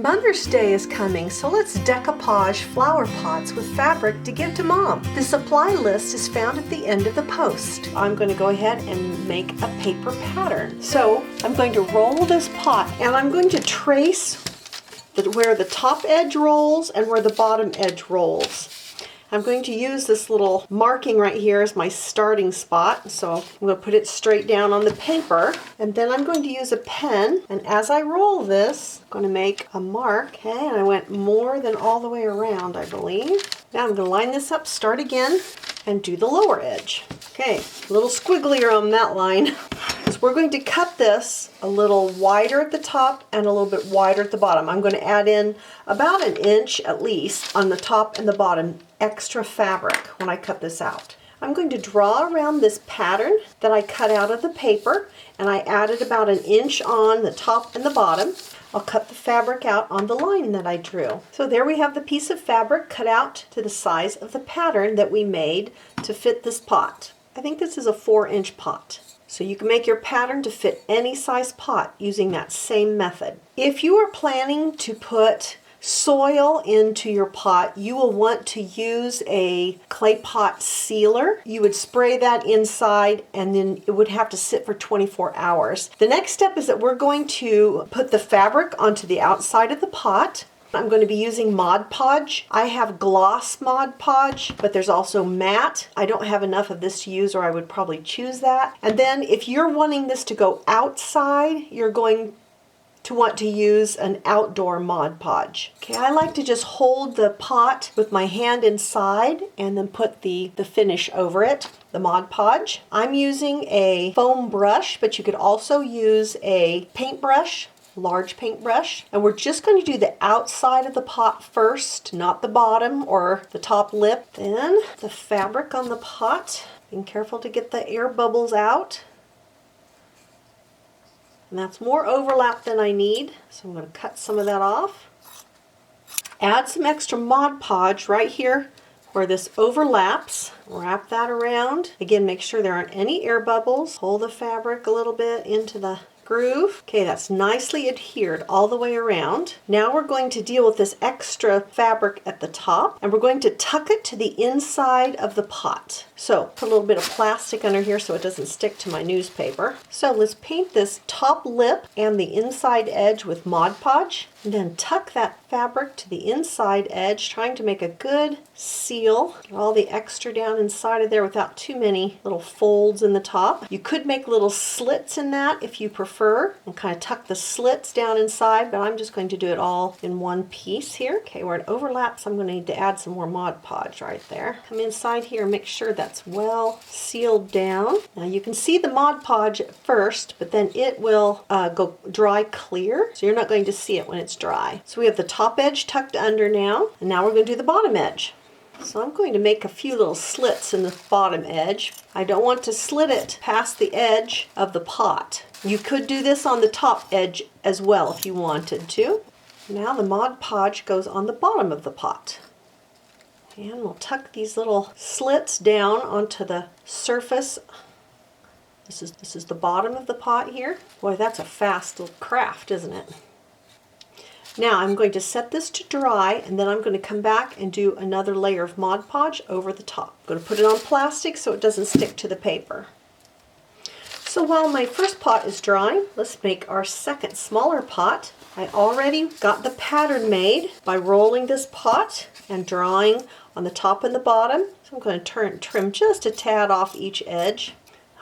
Mother's Day is coming, so let's decoupage flower pots with fabric to give to Mom. The supply list is found at the end of the post. I'm going to go ahead and make a paper pattern. So I'm going to roll this pot and I'm going to trace where the top edge rolls and where the bottom edge rolls. I'm going to use this little marking right here as my starting spot. So I'm going to put it straight down on the paper, and then I'm going to use a pen, and as I roll this, I'm going to make a mark. Okay, and I went more than all the way around, I believe. Now I'm going to line this up, start again, and do the lower edge. Okay, a little squigglier on that line. So we're going to cut this a little wider at the top and a little bit wider at the bottom. I'm going to add in about 1 inch at least on the top and the bottom extra fabric when I cut this out. I'm going to draw around this pattern that I cut out of the paper, and I added about 1 inch on the top and the bottom. I'll cut the fabric out on the line that I drew. So there we have the piece of fabric cut out to the size of the pattern that we made to fit this pot. I think this is a 4-inch pot. So you can make your pattern to fit any size pot using that same method. If you are planning to put soil into your pot, you will want to use a clay pot sealer. You would spray that inside and then it would have to sit for 24 hours. The next step is that we're going to put the fabric onto the outside of the pot. I'm going to be using Mod Podge. I have gloss Mod Podge, but there's also matte. I don't have enough of this to use, or I would probably choose that. And then if you're wanting this to go outside, you're going to want to use an outdoor Mod Podge. Okay, I like to just hold the pot with my hand inside and then put the finish over it, the Mod Podge. I'm using a foam brush, but you could also use a paintbrush, large paintbrush, and we're just going to do the outside of the pot first, not the bottom or the top lip. Then the fabric on the pot, being careful to get the air bubbles out. And that's more overlap than I need, so I'm going to cut some of that off. Add some extra Mod Podge right here where this overlaps. Wrap that around. Again, make sure there aren't any air bubbles. Pull the fabric a little bit into the groove. Okay, that's nicely adhered all the way around. Now we're going to deal with this extra fabric at the top, and we're going to tuck it to the inside of the pot. So put a little bit of plastic under here so it doesn't stick to my newspaper. So let's paint this top lip and the inside edge with Mod Podge, and then tuck that fabric to the inside edge, trying to make a good seal. Get all the extra down inside of there without too many little folds in the top. You could make little slits in that if you prefer, and kind of tuck the slits down inside, but I'm just going to do it all in one piece here. Okay, where it overlaps, I'm going to need to add some more Mod Podge right there. Come inside here and make sure that's well sealed down. Now you can see the Mod Podge at first, but then it will go dry clear, so you're not going to see it when it's dry. So we have the top edge tucked under now, and now we're going to do the bottom edge. So I'm going to make a few little slits in the bottom edge. I don't want to slit it past the edge of the pot. You could do this on the top edge as well if you wanted to. Now the Mod Podge goes on the bottom of the pot. And we'll tuck these little slits down onto the surface. This is the bottom of the pot here. Boy, that's a fast little craft, isn't it? Now I'm going to set this to dry, and then I'm going to come back and do another layer of Mod Podge over the top. I'm going to put it on plastic so it doesn't stick to the paper. So while my first pot is drying, let's make our second smaller pot. I already got the pattern made by rolling this pot and drawing on the top and the bottom. So I'm going to trim just a tad off each edge.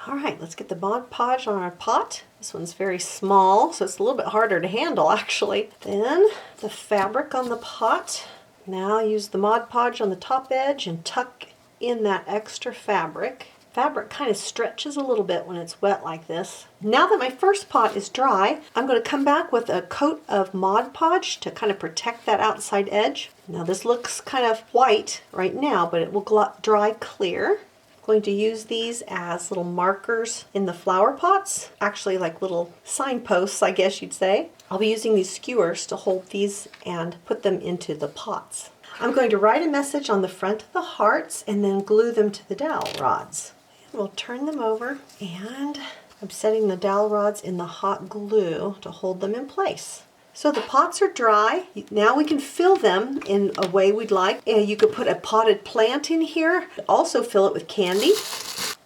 All right, let's get the Mod Podge on our pot. This one's very small, so it's a little bit harder to handle actually. Then the fabric on the pot. Now use the Mod Podge on the top edge and tuck in that extra fabric. Fabric kind of stretches a little bit when it's wet like this. Now that my first pot is dry, I'm going to come back with a coat of Mod Podge to kind of protect that outside edge. Now this looks kind of white right now, but it will dry clear. Going to use these as little markers in the flower pots, actually like little signposts, I guess you'd say. I'll be using these skewers to hold these and put them into the pots. I'm going to write a message on the front of the hearts and then glue them to the dowel rods. And we'll turn them over, and I'm setting the dowel rods in the hot glue to hold them in place. So the pots are dry. Now we can fill them in a way we'd like. And you could put a potted plant in here. Also fill it with candy.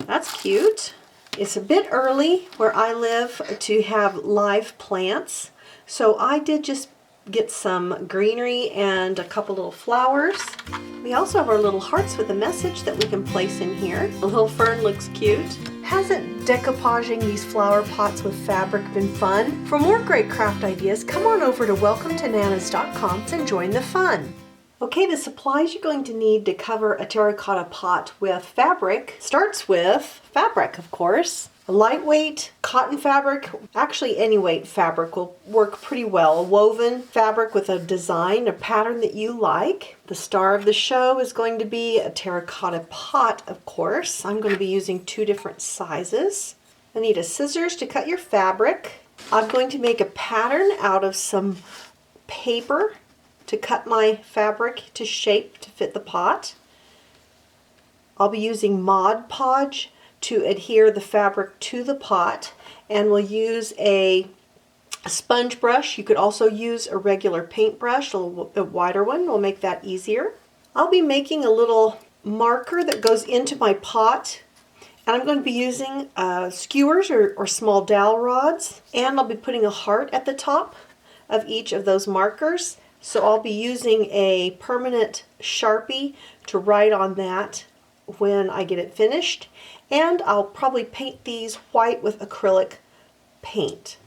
That's cute. It's a bit early where I live to have live plants. So I did just get some greenery and a couple little flowers. We also have our little hearts with a message that we can place in here. The little fern looks cute. Hasn't decoupaging these flower pots with fabric been fun? For more great craft ideas, come on over to welcometananas.com and join the fun. Okay, the supplies you're going to need to cover a terracotta pot with fabric starts with fabric, of course. A lightweight cotton fabric, actually any weight fabric will work pretty well. A woven fabric with a design, a pattern that you like. The star of the show is going to be a terracotta pot, of course. I'm going to be using 2 different sizes. I need a scissors to cut your fabric. I'm going to make a pattern out of some paper to cut my fabric to shape to fit the pot. I'll be using Mod Podge to adhere the fabric to the pot, and we'll use a sponge brush. You could also use a regular paintbrush, a wider one will make that easier. I'll be making a little marker that goes into my pot, and I'm going to be using skewers or small dowel rods, and I'll be putting a heart at the top of each of those markers. So I'll be using a permanent Sharpie to write on that when I get it finished. And I'll probably paint these white with acrylic paint.